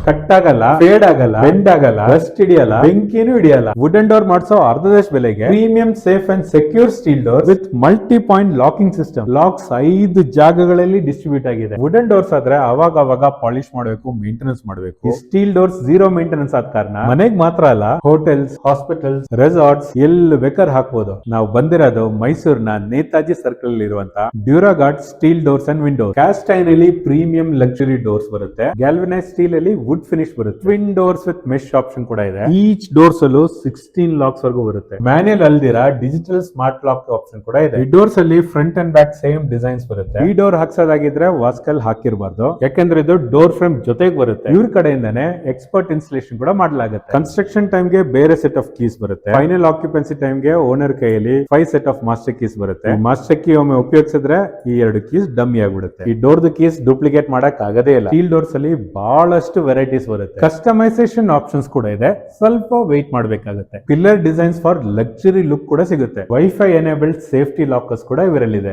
Cut ಆಗಲ್ಲ, feed ಆಗಲ್ಲ, bend ಆಗಲ್ಲ, ರಸ್ಟ್ ಹಿಡಿಯಲ್ಲ, ಬೆಂಕಿನೂ ಹಿಡಿಯಲ್ಲ. ವುಡನ್ ಡೋರ್ ಮಾಡಿಸೋ ಅರ್ಧದಷ್ಟು ಬೆಲೆಗೆ premium safe and secure steel door with multi point locking system. Locks 5 ಜಾಗಗಳಲ್ಲಿ ಡಿಸ್ಟ್ರಿಬ್ಯೂಟ್ ಆಗಿದೆ. ವುಡನ್ ಡೋರ್ಸ್ ಆದ್ರೆ ಅವಾಗ ಪಾಲಿಶ್ ಮಾಡಬೇಕು, ಮೇಂಟೆನೆನ್ಸ್ ಮಾಡಬೇಕು. ಸ್ಟೀಲ್ ಡೋರ್ಸ್ ಝೀರೋ ಮೇಂಟೆನೆನ್ಸ್ ಆದ ಕಾರಣ ಮನೆಗ್ ಮಾತ್ರ ಅಲ್ಲ, ಹೋಟೆಲ್ಸ್, ಹಾಸ್ಪಿಟಲ್ಸ್, ರೆಸಾರ್ಟ್ಸ್ ಎಲ್ಲಿ ಬೇಕಾದ್ರೆ ಹಾಕ್ಬೋದು. ನಾವು ಬಂದಿರೋದು ಮೈಸೂರಿನ ನೇತಾಜಿ ಸರ್ಕಲ್ ಇರುವಂತ Duraguard steel doors and windows. Cast iron ಅಲ್ಲಿ ಪ್ರೀಮಿಯಂ ಲಕ್ಸುರಿ ಡೋರ್ಸ್ ಬರುತ್ತೆ. ಗ್ಯಾಲ್ವನೈಸ್ ಸ್ಟೀಲ್ ಅಲ್ಲಿ ವುಡ್ ಫಿನಿಶ್ ಬರುತ್ತೆ. Twin doors with mesh option ಕೂಡ ಇದೆ. ಈಚ್ ಡೋರ್ಸ್ ಅಲ್ಲೂ 16 ಲಾಕ್ಸ್ ವರೆಗೂ ಬರುತ್ತೆ. ಮ್ಯಾನ್ಯಲ್ ಅಲ್ದಿರಾ ಡಿಜಿಟಲ್ ಸ್ಮಾರ್ಟ್ ಲಾಕ್ ಆಪ್ಷನ್ ಕೂಡ ಇದೆ. ಈ ಡೋರ್ಸ್ ಅಲ್ಲಿ front and back same designs ಬರುತ್ತೆ. ಈ ಡೋರ್ ಹಾಕ್ಸೋದಾಗಿದ್ರೆ ವಾಸ್ಕಲ್ ಹಾಕಿರಬಾರ್ದು, ಯಾಕಂದ್ರೆ ಇದು ಡೋರ್ ಫ್ರೇಮ್ ಜೊತೆಗೆ ಬರುತ್ತೆ. ಇವ್ರ ಕಡೆಯಿಂದಾನೆ ಎಕ್ಸ್ಪರ್ಟ್ ಇನ್ಸ್ಟಾಲೇಷನ್ ಕೂಡ ಮಾಡಲಾಗುತ್ತೆ. ಕನ್ಸ್ಟ್ರಕ್ಷನ್ ಟೈಮ್ ಗೆ ಬೇರೆ ಸೆಟ್ ಆಫ್ ಕೀಸ್ ಬರುತ್ತೆ. ಫೈನಲ್ ಆಕ್ಯುಪೆನ್ಸಿ ಟೈಮ್ ಗೆ ಓನರ್ ಕೈಯಲ್ಲಿ 5 ಸೆಟ್ ಆಫ್ ಮಾಸ್ಟರ್ ಕೀಸ್ ಬರುತ್ತೆ. ಮಾಸ್ಟರ್ ಕೀ ಒಮ್ಮೆ ಉಪಯೋಗಿಸಿದ್ರೆ ಈ 2 ಕೀಸ್ ಡಮ್ಮಿ ಆಗ್ಬಿಡುತ್ತೆ. ಈ ಡೋರ್ದು ಕೀಸ್ ಡೂಪ್ಲಿಕೇಟ್ ಮಾಡಕ್ ಆಗದೇ ಇಲ್ಲ. ಸ್ಟೀಲ್ ಡೋರ್ಸ್ ಅಲ್ಲಿ ಬಹಳಷ್ಟು ವೆರೈಟೀಸ್ ಬರುತ್ತೆ. ಕಸ್ಟಮೈಸೇಷನ್ ಆಪ್ಷನ್ಸ್ ಕೂಡ ಇದೆ. ಸ್ವಲ್ಪ ವೆಯ್ಟ್ ಮಾಡಬೇಕಾಗುತ್ತೆ. Pillar designs for luxury look ಕೂಡ ಸಿಗುತ್ತೆ. ವೈಫೈ ಎನೇಬಲ್ಡ್ ಸೇಫ್ಟಿ ಲಾಕರ್ಸ್ ಕೂಡ ಇವರಲ್ಲಿದೆ.